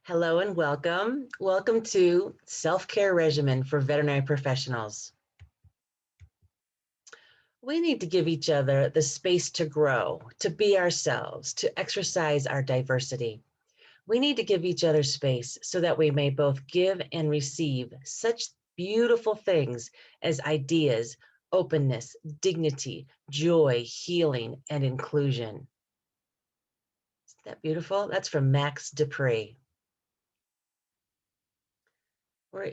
Hello and welcome. Welcome to Self-Care Regimen for Veterinary Professionals. We need to give each other the space to grow, to be ourselves, to exercise our diversity. We need to give each other space so that we may both give and receive such beautiful things as ideas, openness, dignity, joy, healing, and inclusion. Isn't that beautiful? That's from Max Dupree.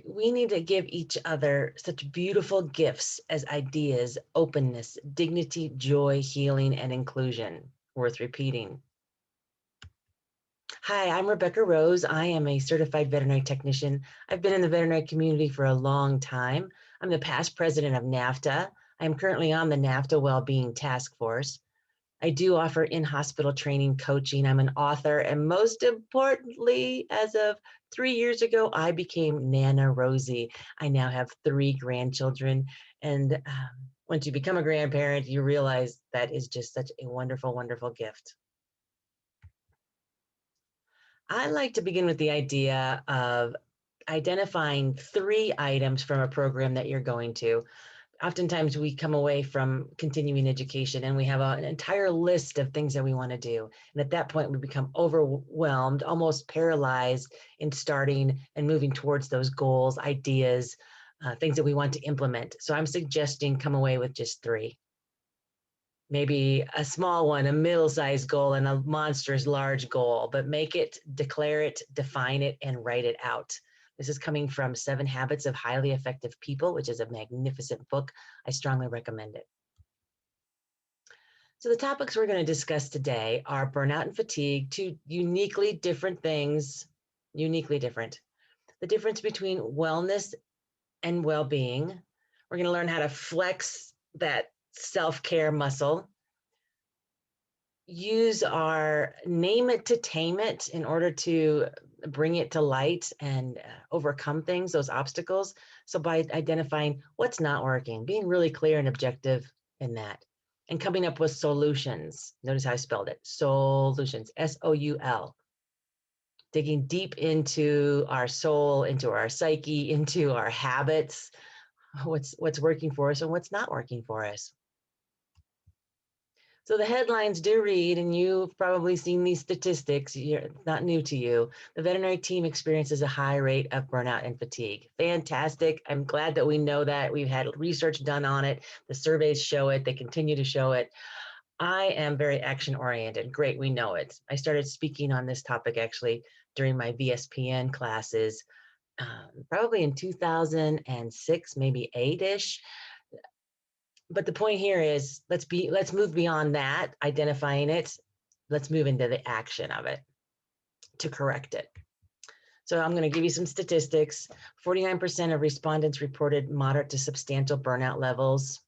We need to give each other such beautiful gifts as ideas, openness, dignity, joy, healing, and inclusion. Worth repeating. Hi, I'm Rebecca Rose. I am a certified veterinary technician. I've been in the veterinary community for a long time. I'm the past president of NAFTA. I'm currently on the NAFTA Wellbeing Task Force. I do offer in-hospital training, coaching. I'm an author, and most importantly, as of 3 years ago, I became Nana Rosie. I now have 3 grandchildren, and once you become a grandparent, you realize that is just such a wonderful, wonderful gift. I like to begin with the idea of identifying 3 items from a program that you're going to. Oftentimes we come away from continuing education and we have an entire list of things that we want to do. And at that point, we become overwhelmed, almost paralyzed in starting and moving towards those goals, ideas, things that we want to implement. So I'm suggesting come away with just 3. Maybe a small one, a middle-sized goal, and a monstrous large goal, but make it, declare it, define it, and write it out. This is coming from 7 Habits of Highly Effective People, which is a magnificent book. I strongly recommend it. So the topics we're going to discuss today are burnout and fatigue, 2 uniquely different things, uniquely different. The difference between wellness and well-being. We're going to learn how to flex that self-care muscle. Use our name it to tame it in order to bring it to light and overcome things, those obstacles. So by identifying what's not working, being really clear and objective in that, and coming up with solutions. Notice how I spelled it, solutions, S-O-U-L. Digging deep into our soul, into our psyche, into our habits, what's working for us and what's not working for us. So the headlines do read, and you've probably seen these statistics, it's not new to you. The veterinary team experiences a high rate of burnout and fatigue. Fantastic. I'm glad that we know that. We've had research done on it. The surveys show it. They continue to show it. I am very action-oriented. Great, we know it. I started speaking on this topic actually during my VSPN classes, probably in 2006, maybe 8-ish. But the point here is let's move beyond that, identifying it. Let's move into the action of it to correct it. So I'm going to give you some statistics. 49% of respondents reported moderate to substantial burnout levels.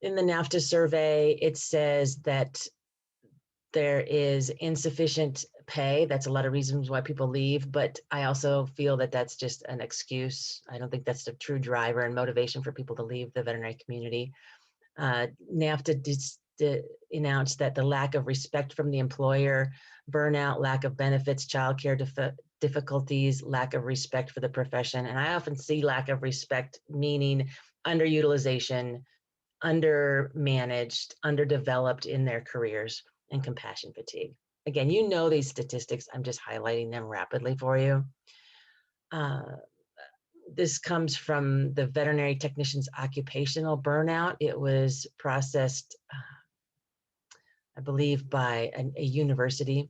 In the NAFTA survey, it says that there is insufficient pay. That's a lot of reasons why people leave, but I also feel that that's just an excuse. I don't think that's the true driver and motivation for people to leave the veterinary community. NAFTA announced that the lack of respect from the employer, burnout, lack of benefits, childcare difficulties, lack of respect for the profession. And I often see lack of respect meaning underutilization, undermanaged, underdeveloped in their careers, and compassion fatigue. Again, you know these statistics. I'm just highlighting them rapidly for you. This comes from the veterinary technician's occupational burnout. It was processed, I believe, by a university.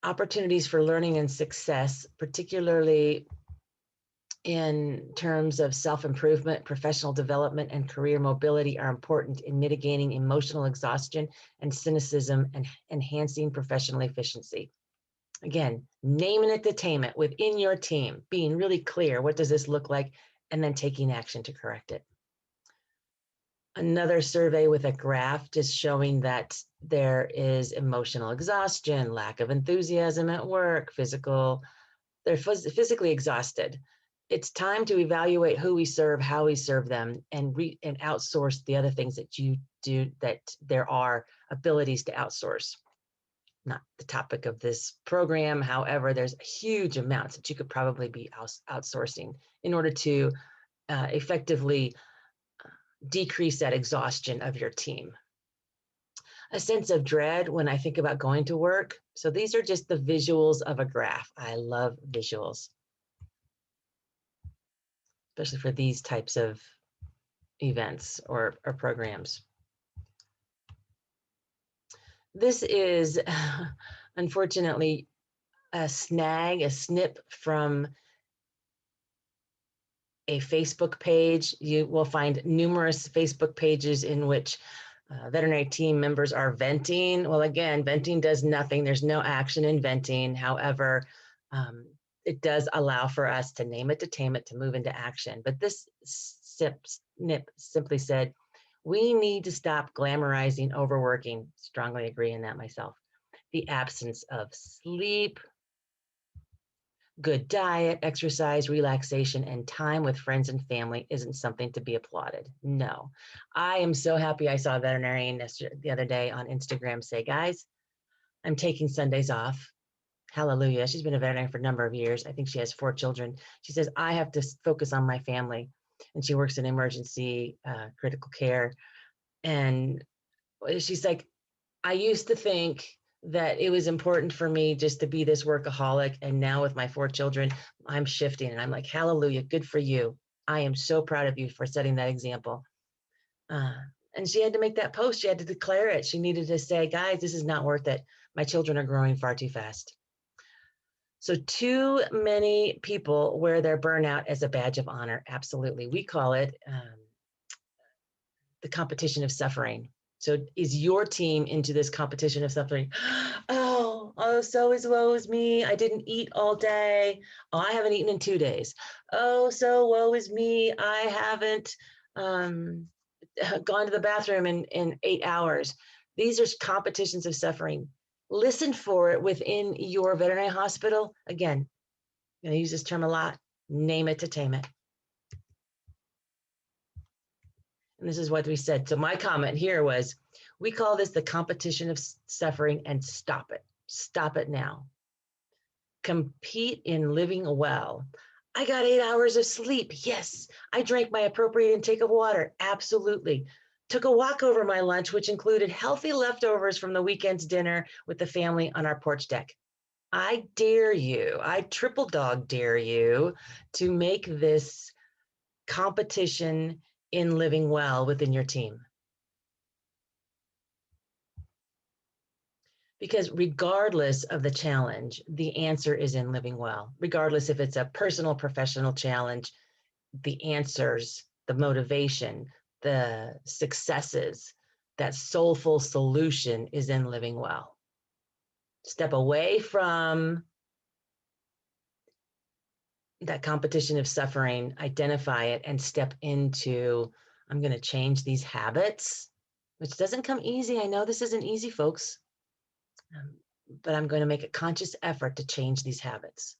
Opportunities for learning and success, particularly in terms of self-improvement, professional development, and career mobility, are important in mitigating emotional exhaustion and cynicism and enhancing professional efficiency. Again, naming it to tame it within your team, being really clear, what does this look like, and then taking action to correct it. Another survey with a graph just showing that there is emotional exhaustion, lack of enthusiasm at work, they're physically exhausted. It's time to evaluate who we serve, how we serve them, and outsource the other things that you do, that there are abilities to outsource. not the topic of this program. However, there's huge amounts that you could probably be outsourcing in order to effectively decrease that exhaustion of your team. A sense of dread when I think about going to work. So these are just the visuals of a graph. I love visuals, especially for these types of events or programs. This is unfortunately a snip from a Facebook page. You will find numerous Facebook pages in which veterinary team members are venting. Well, again, venting does nothing. There's no action in venting. However, it does allow for us to name it, to tame it, to move into action. But this snip simply said, we need to stop glamorizing overworking. Strongly agree in that myself. The absence of sleep, good diet, exercise, relaxation, and time with friends and family isn't something to be applauded. No. I am so happy I saw a veterinarian the other day on Instagram say, guys, I'm taking Sundays off. Hallelujah. She's been a veterinarian for a number of years. I think she has 4 children. She says, I have to focus on my family. And she works in emergency critical care. And she's like, I used to think that it was important for me just to be this workaholic. And now with my 4 children, I'm shifting. And I'm like, hallelujah, good for you. I am so proud of you for setting that example. And she had to make that post. She had to declare it. She needed to say, guys, this is not worth it. My children are growing far too fast. So too many people wear their burnout as a badge of honor. Absolutely. We call it the competition of suffering. So is your team into this competition of suffering? Oh, so is woe is me. I didn't eat all day. Oh, I haven't eaten in 2 days. Oh, so woe is me. I haven't gone to the bathroom in 8 hours. These are competitions of suffering. Listen for it within your veterinary hospital. Again, I'm going to use this term a lot. Name it to tame it. And this is what we said. So my comment here was, we call this the competition of suffering, and stop it. Stop it now. Compete in living well. I got 8 hours of sleep. Yes. I drank my appropriate intake of water. Absolutely. Took a walk over my lunch, which included healthy leftovers from the weekend's dinner with the family on our porch deck. I dare you, I triple dog dare you to make this competition in living well within your team. Because regardless of the challenge, the answer is in living well. Regardless if it's a personal, professional challenge, the answers, the motivation, the successes, that soulful solution is in living well. Step away from that competition of suffering, identify it, and step into, I'm going to change these habits, which doesn't come easy. I know this isn't easy, folks, but I'm going to make a conscious effort to change these habits.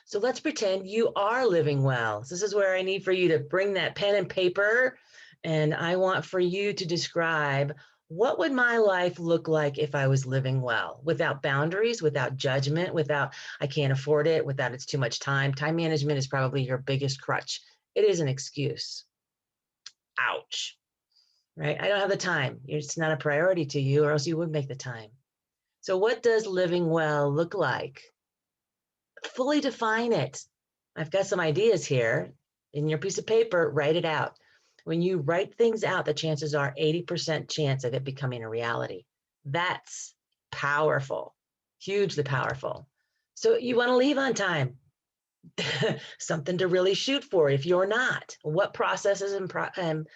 So let's pretend you are living well. This is where I need for you to bring that pen and paper, and I want for you to describe, what would my life look like if I was living well, without boundaries, without judgment, without I can't afford it, without it's too much time. Time management is probably your biggest crutch. It is an excuse. Ouch, right? I don't have the time. It's not a priority to you, or else you would make the time. So what does living well look like? Fully define it. I've got some ideas here. In your piece of paper, write it out. When you write things out, the chances are 80% chance of it becoming a reality. That's powerful, hugely powerful. So you want to leave on time. Something to really shoot for. If you're not, what processes and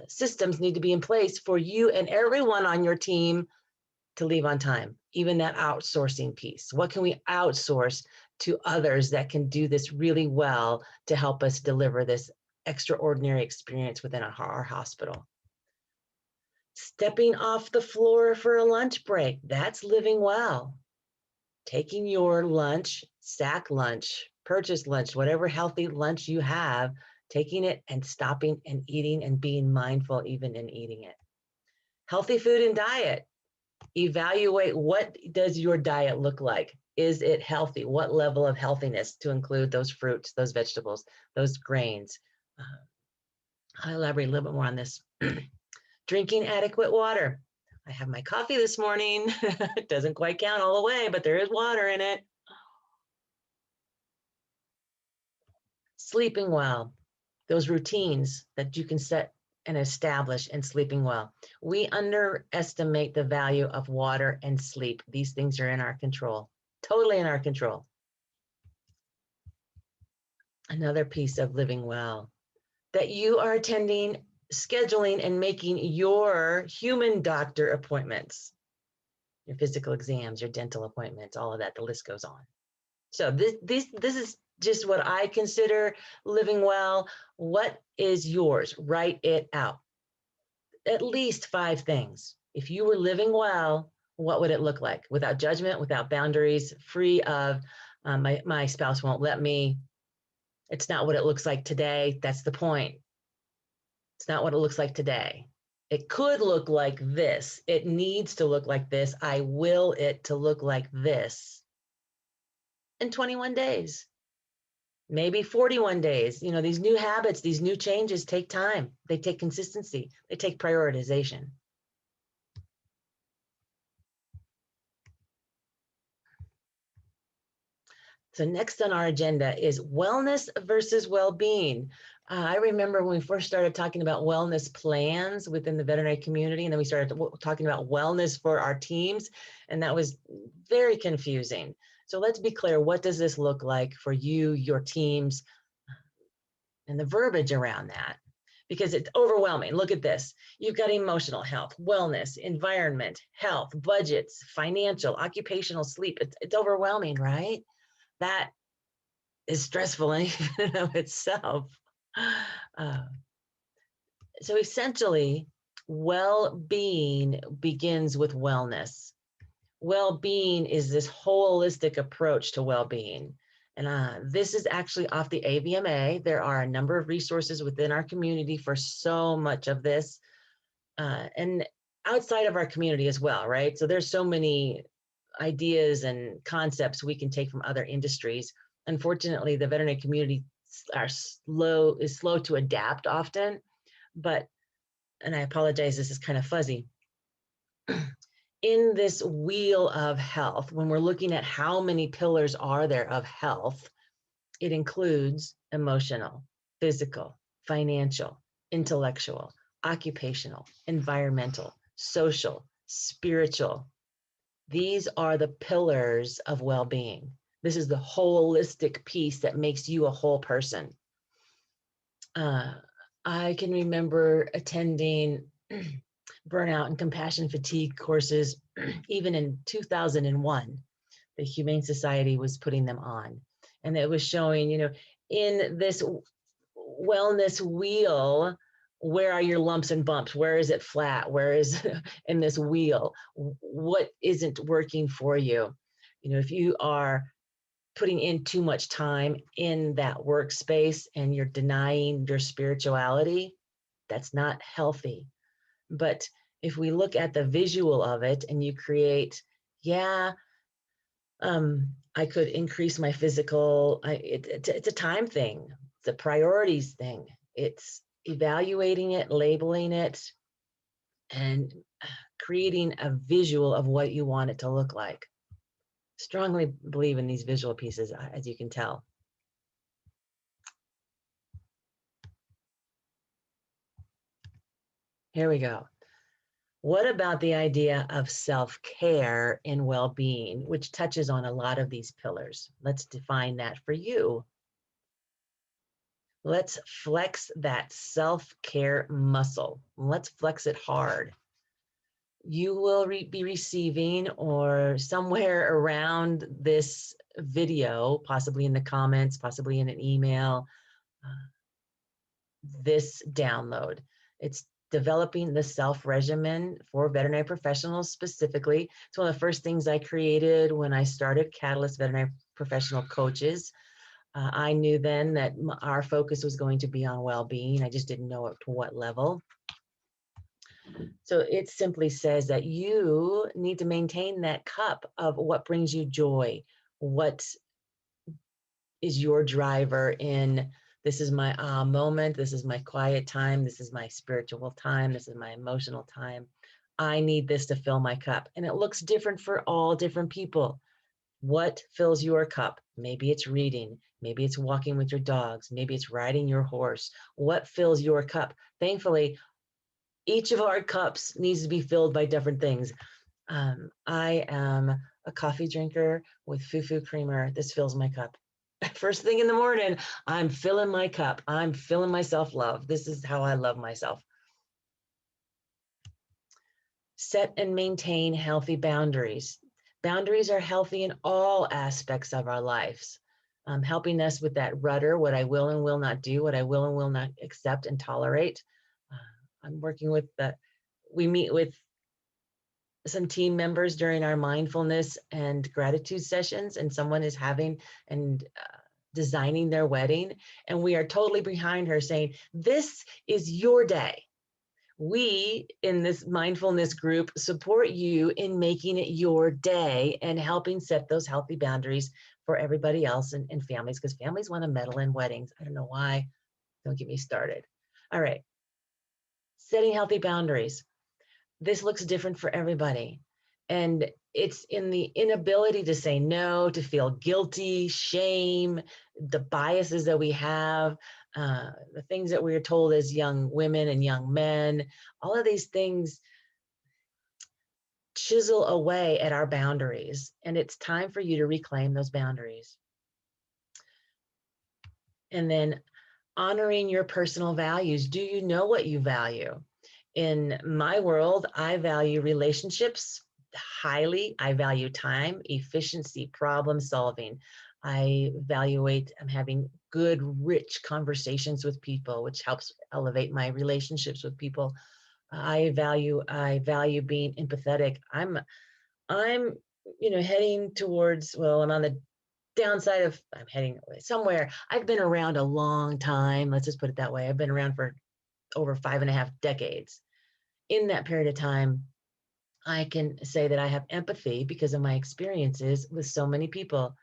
systems need to be in place for you and everyone on your team to leave on time? Even that outsourcing piece. What can we outsource to others that can do this really well to help us deliver this extraordinary experience within our hospital? Stepping off the floor for a lunch break. That's living well. Taking your lunch, sack lunch, purchase lunch, whatever healthy lunch you have, taking it and stopping and eating and being mindful even in eating it. Healthy food and diet. Evaluate, what does your diet look like? Is it healthy? What level of healthiness, to include those fruits, those vegetables, those grains? I'll elaborate a little bit more on this. Drinking adequate water. I have my coffee this morning. It doesn't quite count all the way, but there is water in it. Sleeping well. Those routines that you can set and establish in sleeping well. We underestimate the value of water and sleep. These things are in our control, totally in our control. Another piece of living well, that you are attending, scheduling, and making your human doctor appointments, your physical exams, your dental appointments, all of that, the list goes on. So this is just what I consider living well. What is yours? Write it out. At least 5 things. If you were living well, what would it look like? Without judgment, without boundaries, free of my spouse won't let me. It's not what it looks like today. That's the point. It's not what it looks like today. It could look like this. It needs to look like this. I will it to look like this in 21 days, maybe 41 days. You know, these new habits, these new changes take time. They take consistency. They take prioritization. So next on our agenda is wellness versus well-being. I remember when we first started talking about wellness plans within the veterinary community, and then we started talking about wellness for our teams, and that was very confusing. So let's be clear, what does this look like for you, your teams, and the verbiage around that? Because it's overwhelming. Look at this. You've got emotional health, wellness, environment, health, budgets, financial, occupational, sleep. It's overwhelming, right? That is stressful in and of itself. So essentially, well-being begins with wellness. Well-being is this holistic approach to well-being. And this is actually off the AVMA. There are a number of resources within our community for so much of this, and outside of our community as well, right? So there's so many ideas and concepts we can take from other industries. Unfortunately, the veterinary community is slow to adapt often, but, and I apologize, this is kind of fuzzy. In this wheel of health, when we're looking at how many pillars are there of health, it includes emotional, physical, financial, intellectual, occupational, environmental, social, spiritual. These are the pillars of well-being. This is the holistic piece that makes you a whole person. I can remember attending burnout and compassion fatigue courses even in 2001. The Humane Society was putting them on, and it was showing, you know, in this wellness wheel, where are your lumps and bumps? Where is it flat? Where is in this wheel? What isn't working for you? You know, if you are putting in too much time in that workspace and you're denying your spirituality, that's not healthy. But if we look at the visual of it and you create, yeah, I could increase my physical, it's a time thing. It's a priorities thing. It's evaluating it, labeling it, and creating a visual of what you want it to look like. Strongly believe in these visual pieces, as you can tell. Here we go. What about the idea of self-care in well-being, which touches on a lot of these pillars? Let's define that for you. Let's flex that self-care muscle. Let's flex it hard. You will be receiving, or somewhere around this video, possibly in the comments, possibly in an email, this download. It's developing the self-regimen for veterinary professionals specifically. It's one of the first things I created when I started Catalyst Veterinary Professional Coaches. I knew then that our focus was going to be on well-being. I just didn't know to what level. So it simply says that you need to maintain that cup of what brings you joy, what is your driver in this is my moment, this is my quiet time, this is my spiritual time, this is my emotional time. I need this to fill my cup. And it looks different for all different people. What fills your cup? Maybe it's reading, maybe it's walking with your dogs, maybe it's riding your horse. What fills your cup? Thankfully, each of our cups needs to be filled by different things. I am a coffee drinker with foo-foo creamer. This fills my cup. First thing in the morning, I'm filling my cup. I'm filling my self-love. This is how I love myself. Set and maintain healthy boundaries. Boundaries are healthy in all aspects of our lives, helping us with that rudder, what I will and will not do, what I will and will not accept and tolerate. I'm working with we meet with some team members during our mindfulness and gratitude sessions, and someone is having and designing their wedding, and we are totally behind her saying, this is your day. We in this mindfulness group support you in making it your day and helping set those healthy boundaries for everybody else and families, because families want to meddle in weddings. I don't know why. Don't get me started. All right. Setting healthy boundaries. This looks different for everybody. And it's in the inability to say no, to feel guilty, shame, the biases that we have, the things that we are told as young women and young men, all of these things chisel away at our boundaries. And it's time for you to reclaim those boundaries. And then honoring your personal values. Do you know what you value? In my world, I value relationships highly. I value time, efficiency, problem solving. I evaluate having good, rich conversations with people, which helps elevate my relationships with people. I value being empathetic. I'm heading towards, well, I'm on the downside of I'm heading somewhere. I've been around a long time. Let's just put it that way. I've been around for over 5.5 decades. In that period of time, I can say that I have empathy because of my experiences with so many people.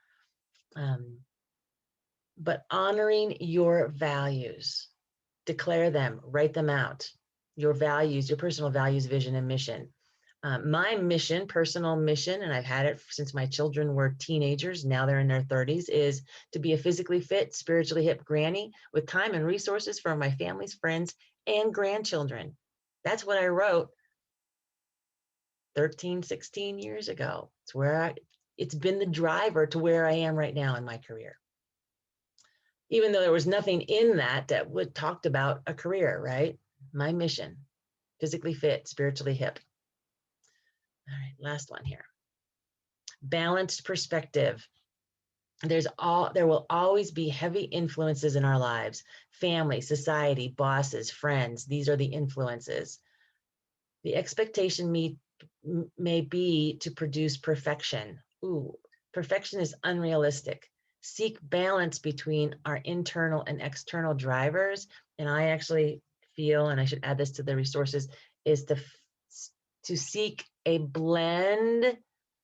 But honoring your values, declare them, write them out. Your values, your personal values, vision, and mission. My mission, personal mission, and I've had it since my children were teenagers, now they're in their 30s, is to be a physically fit, spiritually hip granny with time and resources for my family's friends and grandchildren. That's what I wrote 13, 16 years ago. It's been the driver to where I am right now in my career. Even though there was nothing in that would talked about a career, right? My mission, physically fit, spiritually hip. All right, last one here. Balanced perspective. There will always be heavy influences in our lives. Family, society, bosses, friends. These are the influences. The expectation may be to produce perfection. Ooh, perfection is unrealistic. Seek balance between our internal and external drivers. And I actually feel, and I should add this to the resources, is to seek a blend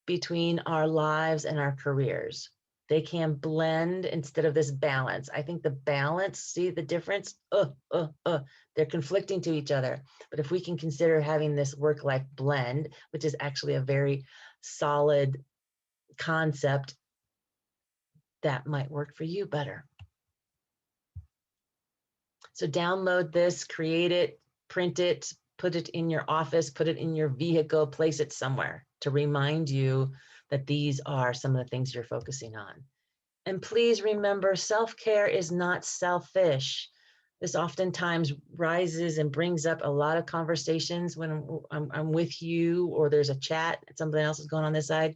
between our lives and our careers. They can blend instead of this balance. I think the balance, see the difference? They're conflicting to each other. But if we can consider having this work-life blend, which is actually a very solid concept, that might work for you better. So download this, create it, print it, put it in your office, put it in your vehicle, place it somewhere to remind you that these are some of the things you're focusing on. And please remember, self-care is not selfish. This oftentimes rises and brings up a lot of conversations when I'm with you or there's a chat, something else is going on this side.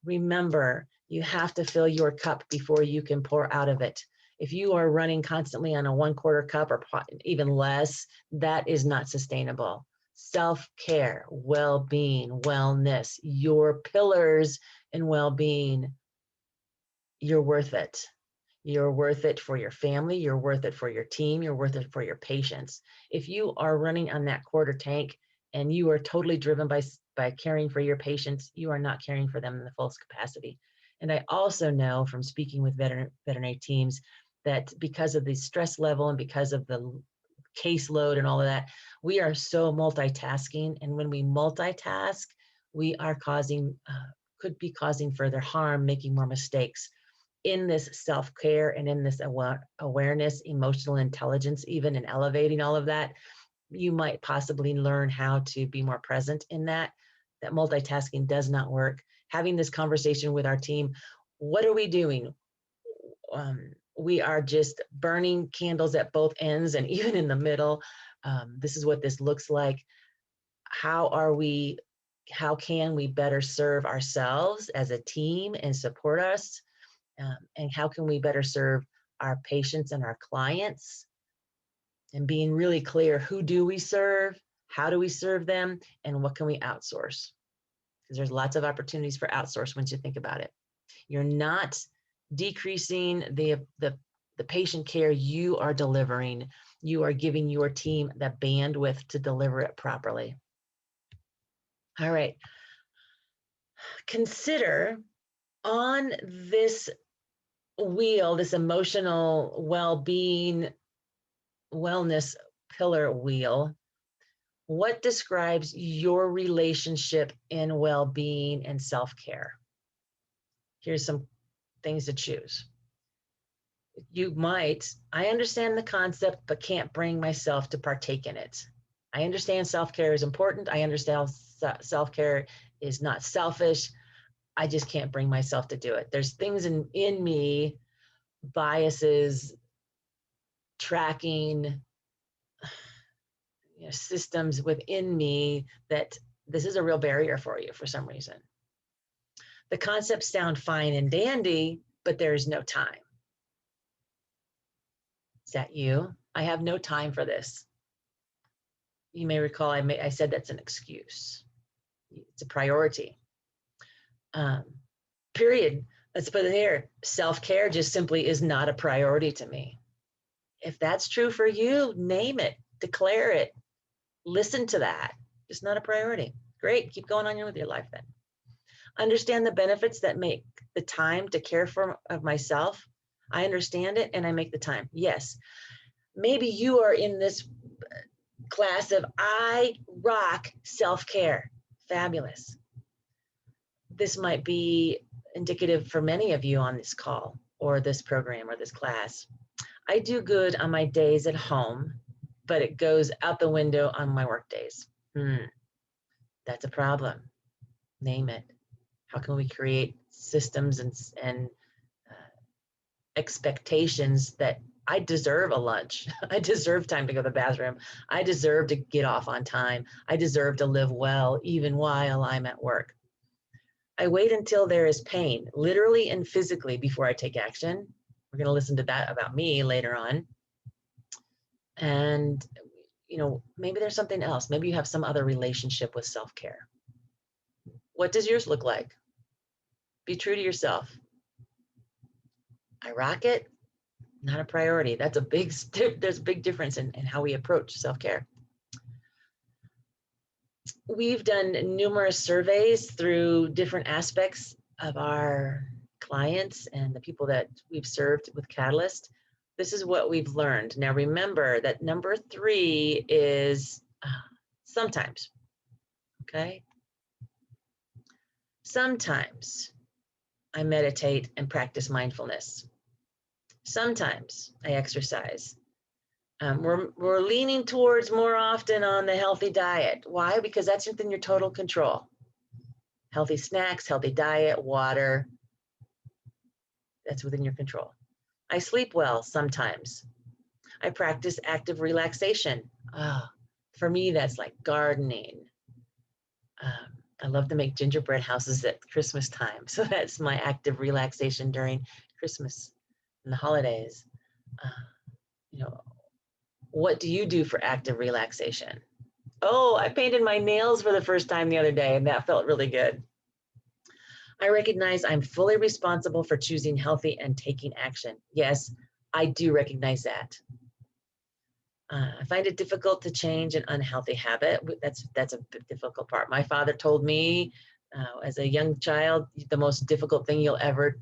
Remember, you have to fill your cup before you can pour out of it. If you are running constantly on a 1/4 cup or even less, that is not sustainable. Self-care, well-being, wellness, your pillars in well-being, you're worth it. You're worth it for your family. You're worth it for your team. You're worth it for your patients. If you are running on that 1/4 tank, and you are totally driven by caring for your patients, you are not caring for them in the fullest capacity. And I also know from speaking with veterinary teams that because of the stress level and because of the caseload and all of that, we are so multitasking. And when we multitask, we are could be causing further harm, making more mistakes. In this self-care and in this awareness, emotional intelligence, even in elevating all of that, you might possibly learn how to be more present in that. That multitasking does not work. Having this conversation with our team, what are we doing? We are just burning candles at both ends and even in the middle. This is what this looks like. How can we better serve ourselves as a team and support us? And how can we better serve our patients and our clients? And being really clear, who do we serve? How do we serve them? And what can we outsource? Because there's lots of opportunities for outsource once you think about it. You're not decreasing the patient care you are delivering. You are giving your team the bandwidth to deliver it properly. All right. Consider on this wheel, this emotional well-being, wellness pillar wheel, what describes your relationship in well-being and self-care? Here's some things to choose. You might, I understand the concept, but can't bring myself to partake in it. I understand self-care is important. I understand self-care is not selfish. I just can't bring myself to do it. There's things in me, biases, tracking, systems within me that this is a real barrier for you for some reason. The concepts sound fine and dandy, but there's no time. Is that you? I have no time for this. You may recall I said that's an excuse. It's a priority. Period. Let's put it here. Self-care just simply is not a priority to me. If that's true for you, name it, declare it, listen to that. It's not a priority. Great, keep going on with your life then. Understand the benefits that make the time to care for myself. I understand it and I make the time. Yes. Maybe you are in this class of I rock self-care. Fabulous. This might be indicative for many of you on this call or this program or this class. I do good on my days at home, but it goes out the window on my work days. That's a problem. Name it. How can we create systems and expectations that I deserve a lunch. I deserve time to go to the bathroom. I deserve to get off on time. I deserve to live well even while I'm at work. I wait until there is pain, literally and physically, before I take action. We're going to listen to that about me later on. And, maybe there's something else. Maybe you have some other relationship with self-care. What does yours look like? Be true to yourself. I rock it. Not a priority. There's a big difference in how we approach self-care. We've done numerous surveys through different aspects of our clients and the people that we've served with Catalyst. This is what we've learned. Now remember that number 3 is sometimes, okay? Sometimes I meditate and practice mindfulness. Sometimes I exercise. We're leaning towards more often on the healthy diet. Why? Because that's within your total control. Healthy snacks, healthy diet, water, that's within your control. I sleep well sometimes. I practice active relaxation. For me, that's like gardening. I love to make gingerbread houses at Christmas time. So that's my active relaxation during Christmas and the holidays. What do you do for active relaxation? Oh, I painted my nails for the first time the other day, and that felt really good. I recognize I'm fully responsible for choosing healthy and taking action. Yes, I do recognize that. I find it difficult to change an unhealthy habit. That's a difficult part. My father told me as a young child, the most difficult thing you'll ever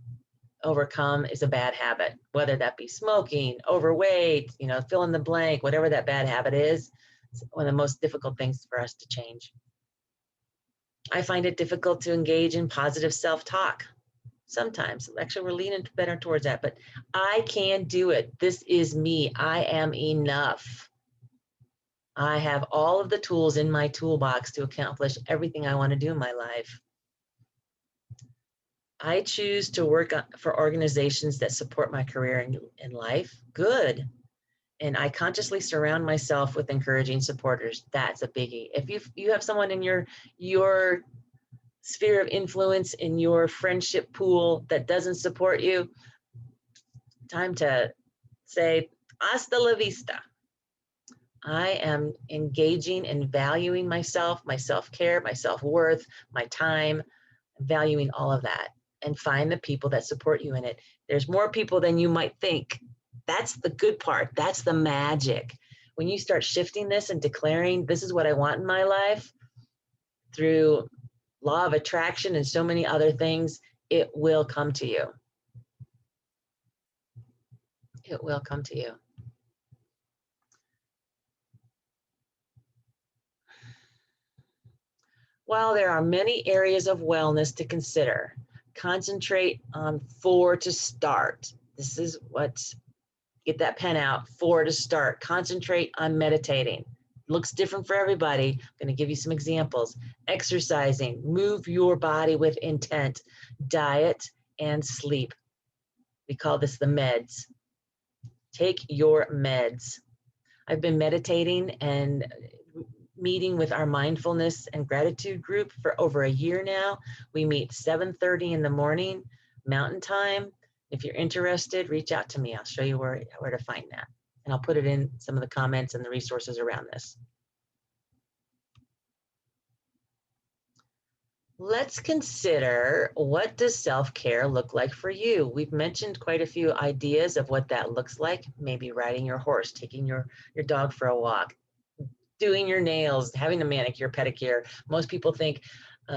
overcome is a bad habit, whether that be smoking, overweight, fill in the blank, whatever that bad habit is. It's one of the most difficult things for us to change. I find it difficult to engage in positive self-talk. Sometimes, actually, we're leaning better towards that, but I can do it. This is me. I am enough. I have all of the tools in my toolbox to accomplish everything I want to do in my life. I choose to work for organizations that support my career and life. Good. And I consciously surround myself with encouraging supporters. That's a biggie. If you have someone in your sphere of influence, in your friendship pool that doesn't support you, time to say, hasta la vista. I am engaging and valuing myself, my self-care, my self-worth, my time, valuing all of that, and find the people that support you in it. There's more people than you might think. That's the good part. That's the magic. When you start shifting this and declaring, this is what I want in my life, through law of attraction and so many other things, it will come to you. It will come to you. While there are many areas of wellness to consider, concentrate on 4 to start. This is get that pen out, 4 to start. Concentrate on meditating. Looks different for everybody. I'm going to give you some examples. Exercising, move your body with intent, diet, and sleep. We call this the meds. Take your meds. I've been meditating and meeting with our mindfulness and gratitude group for over a year now. We meet 7:30 in the morning, Mountain Time. If you're interested, reach out to me. I'll show you where to find that. And I'll put it in some of the comments and the resources around this. Let's consider, what does self-care look like for you? We've mentioned quite a few ideas of what that looks like. Maybe riding your horse, taking your dog for a walk, doing your nails, having a manicure, pedicure. Most people think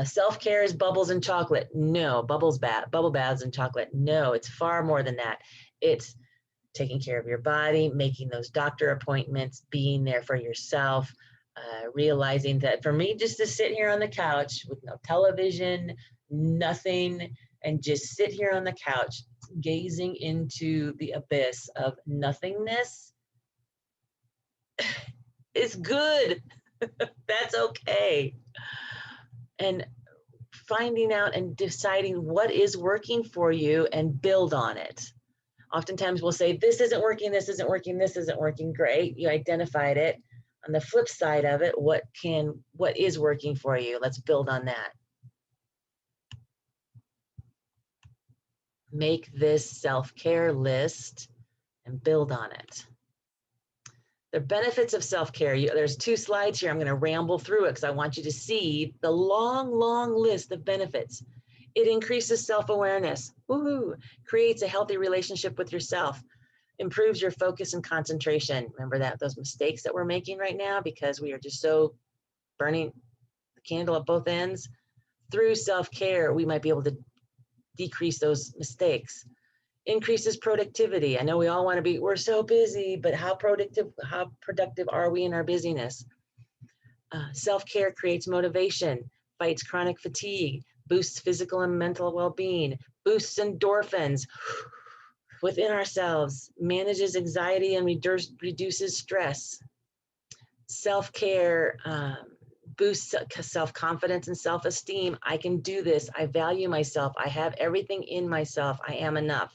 self-care is bubbles and chocolate. No, bubble baths and chocolate. No, it's far more than that. It's taking care of your body, making those doctor appointments, being there for yourself, realizing that for me, just to sit here on the couch with no television, nothing, and just sit here on the couch, gazing into the abyss of nothingness is good. That's okay. And finding out and deciding what is working for you and build on it. Oftentimes we'll say, this isn't working, this isn't working, this isn't working. Great, you identified it. On the flip side of it, what is working for you? Let's build on that. Make this self-care list and build on it. The benefits of self-care. There's 2 slides here. I'm going to ramble through it because I want you to see the long, long list of benefits. It increases self-awareness. Woohoo! Creates a healthy relationship with yourself. Improves your focus and concentration. Remember those mistakes that we're making right now because we are just so burning the candle at both ends. Through self-care, we might be able to decrease those mistakes. Increases productivity. I know we all want to we're so busy, but how productive are we in our busyness? Self-care creates motivation, fights chronic fatigue, boosts physical and mental well-being, boosts endorphins within ourselves, manages anxiety and reduces stress. Self-care boosts self-confidence and self-esteem. I can do this. I value myself. I have everything in myself. I am enough.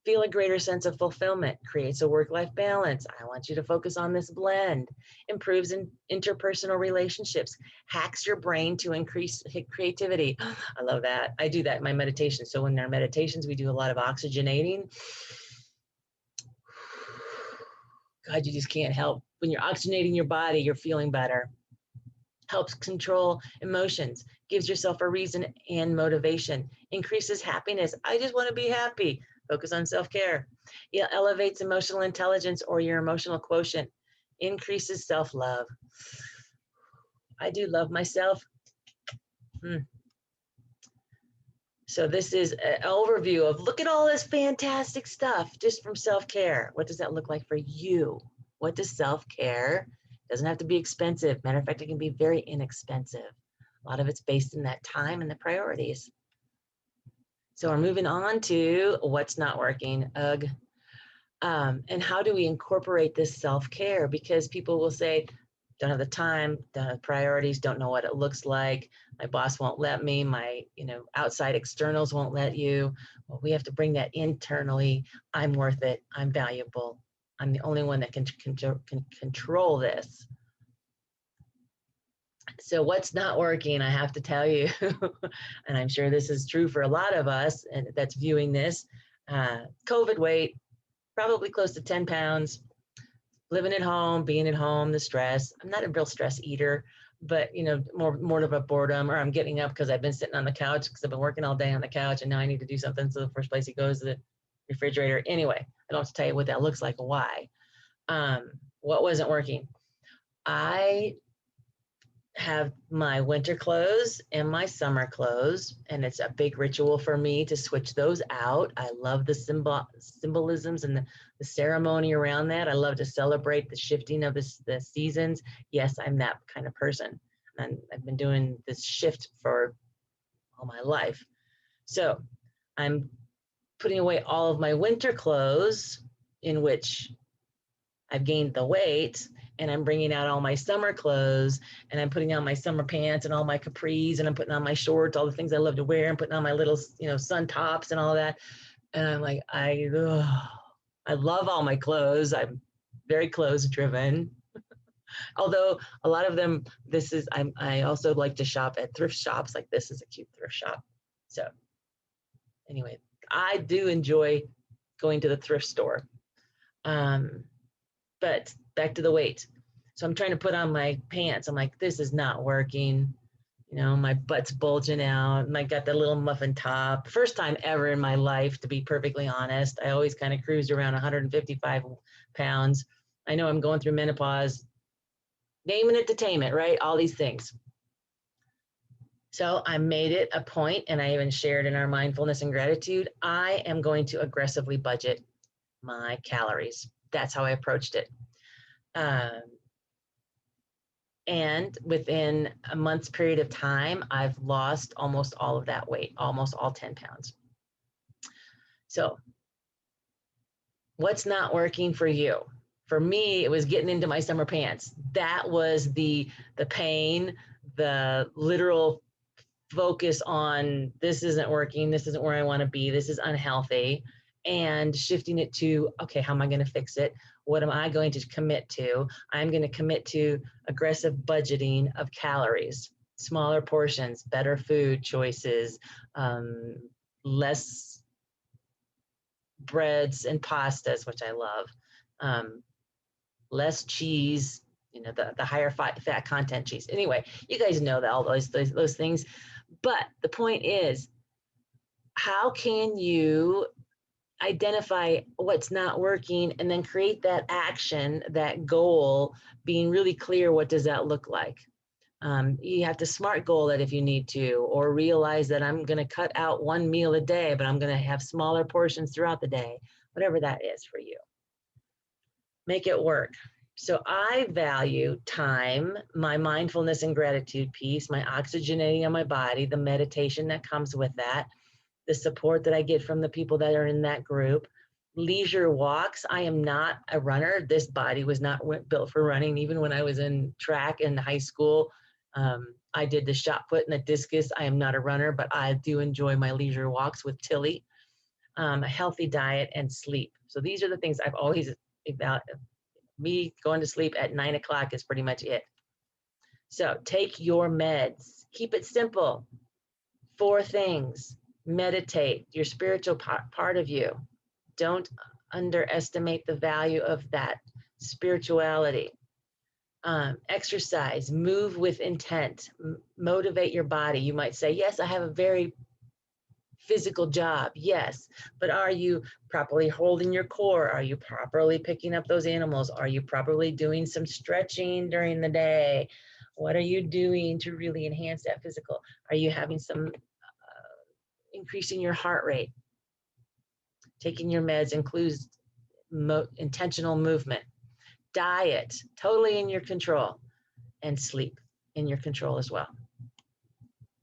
Feel a greater sense of fulfillment, creates a work-life balance. I want you to focus on this blend. Improves interpersonal relationships, hacks your brain to increase creativity. I love that. I do that in my meditation. So in our meditations, we do a lot of oxygenating. God, you just can't help. When you're oxygenating your body, you're feeling better. Helps control emotions, gives yourself a reason and motivation, increases happiness. I just want to be happy. Focus on self-care. It elevates emotional intelligence or your emotional quotient. increases self-love. I do love myself. So this is an overview of, look at all this fantastic stuff just from self-care. What does that look like for you? What does self-care? Doesn't have to be expensive. Matter of fact, it can be very inexpensive. A lot of it's based in that time and the priorities. So we're moving on to what's not working. Ugh. And how do we incorporate this self-care? Because people will say, don't have the time, don't have priorities, don't know what it looks like. My boss won't let me, my outside externals won't let you. Well, we have to bring that internally. I'm worth it, I'm valuable. I'm the only one that can control this. So what's not working, I have to tell you, and I'm sure this is true for a lot of us and that's viewing this, COVID weight, probably close to 10 pounds, living at home, being at home, the stress. I'm not a real stress eater, but more of a boredom, or I'm getting up because I've been sitting on the couch because I've been working all day on the couch and now I need to do something. So the first place he goes to the refrigerator. Anyway, I don't have to tell you what that looks like, why. What wasn't working? I have my winter clothes and my summer clothes, and it's a big ritual for me to switch those out. I love the symbolisms and the ceremony around that. I love to celebrate the shifting of the seasons. Yes, I'm that kind of person, and I've been doing this shift for all my life. So I'm putting away all of my winter clothes in which I've gained the weight, and I'm bringing out all my summer clothes, and I'm putting on my summer pants and all my capris, and I'm putting on my shorts, all the things I love to wear, and putting on my little, sun tops and all that. And I'm like, I love all my clothes. I'm very clothes driven. Although a lot of them, I also like to shop at thrift shops. Like this is a cute thrift shop. So anyway, I do enjoy going to the thrift store. But back to the weight. So I'm trying to put on my pants. I'm like, this is not working. My butt's bulging out, and I got the little muffin top. First time ever in my life, to be perfectly honest. I always kind of cruised around 155 pounds. I know I'm going through menopause. Naming it to tame it, right? All these things. So I made it a point, and I even shared in our mindfulness and gratitude, I am going to aggressively budget my calories. That's how I approached it. And within a month's period of time, I've lost almost all of that weight, almost all 10 pounds. So what's not working for you? For me, it was getting into my summer pants. That was the pain, the literal focus on, this isn't working, this isn't where I want to be, this is unhealthy, and shifting it to, okay, how am I going to fix it? What am I going to commit to? I'm going to commit to aggressive budgeting of calories, smaller portions, better food choices, less breads and pastas, which I love, less cheese, the higher fat content cheese. Anyway, you guys know that all those things. But the point is, how can you identify what's not working and then create that action, that goal, being really clear, what does that look like? You have to SMART goal it if you need to, or realize that I'm going to cut out one meal a day, but I'm going to have smaller portions throughout the day, whatever that is for you. Make it work. So I value time, my mindfulness and gratitude piece, my oxygenating of my body, the meditation that comes with that, the support that I get from the people that are in that group, leisure walks. I am not a runner. This body was not built for running. Even when I was in track in high school, I did the shot put and the discus. I am not a runner, but I do enjoy my leisure walks with Tilly, a healthy diet, and sleep. So these are the things I've always about. Me going to sleep at 9 o'clock is pretty much it. So take your meds. Keep it simple. 4 things. Meditate, your spiritual part of you. Don't underestimate the value of that spirituality. Exercise, move with intent, motivate your body. You might say, yes, I have a very physical job, yes, but are you properly holding your core? Are you properly picking up those animals? Are you properly doing some stretching during the day? What are you doing to really enhance that physical? Are you having some increasing your heart rate? Taking your meds includes intentional movement. Diet, totally in your control, and sleep in your control as well.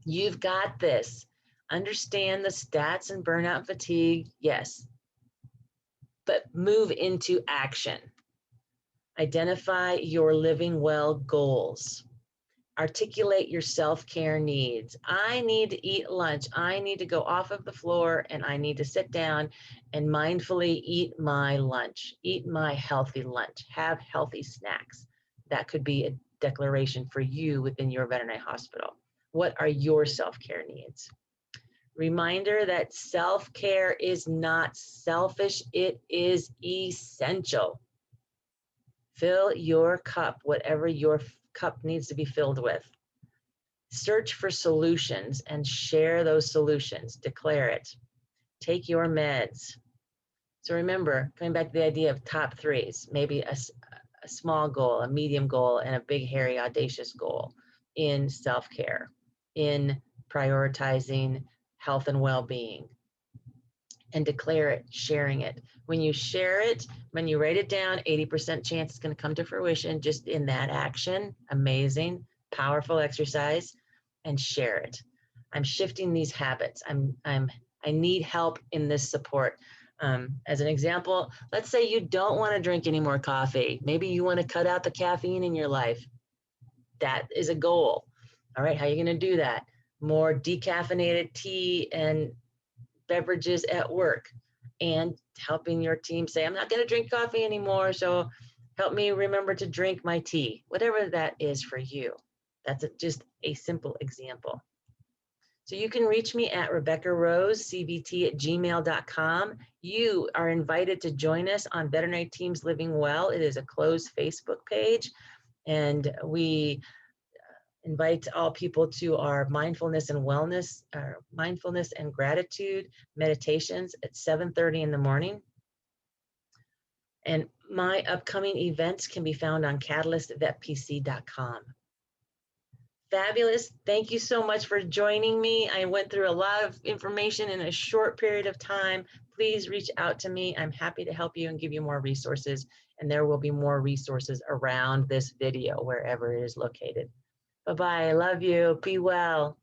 You've got this. Understand the stats and burnout and fatigue, yes, but move into action. Identify your living well goals. Articulate your self-care needs. I need to eat lunch. I need to go off of the floor and I need to sit down and mindfully eat my lunch, eat my healthy lunch, have healthy snacks. That could be a declaration for you within your veterinary hospital. What are your self-care needs? Reminder that self-care is not selfish, it is essential. Fill your cup, whatever your cup needs to be filled with. Search for solutions and share those solutions. Declare it. Take your meds. So remember, coming back to the idea of top threes, maybe a small goal, a medium goal, and a big, hairy, audacious goal in self-care, in prioritizing health and well-being, and declare it, sharing it. When you share it, when you write it down, 80% chance it's going to come to fruition just in that action. Amazing, powerful exercise, and share it. I'm shifting these habits. I need help in this support. As an example, let's say you don't want to drink any more coffee. Maybe you want to cut out the caffeine in your life. That is a goal. All right, how are you going to do that? More decaffeinated tea and beverages at work, and helping your team say, I'm not going to drink coffee anymore, so help me remember to drink my tea, whatever that is for you. That's just a simple example. So you can reach me at RebeccaRoseCVT@gmail.com. You are invited to join us on Veterinary Teams Living Well. It is a closed Facebook page, and we invite all people to our mindfulness and wellness, mindfulness and gratitude meditations at 7:30 in the morning. And my upcoming events can be found on catalystvetpc.com. Fabulous. Thank you so much for joining me. I went through a lot of information in a short period of time. Please reach out to me. I'm happy to help you and give you more resources. And there will be more resources around this video, wherever it is located. Bye-bye. I love you. Be well.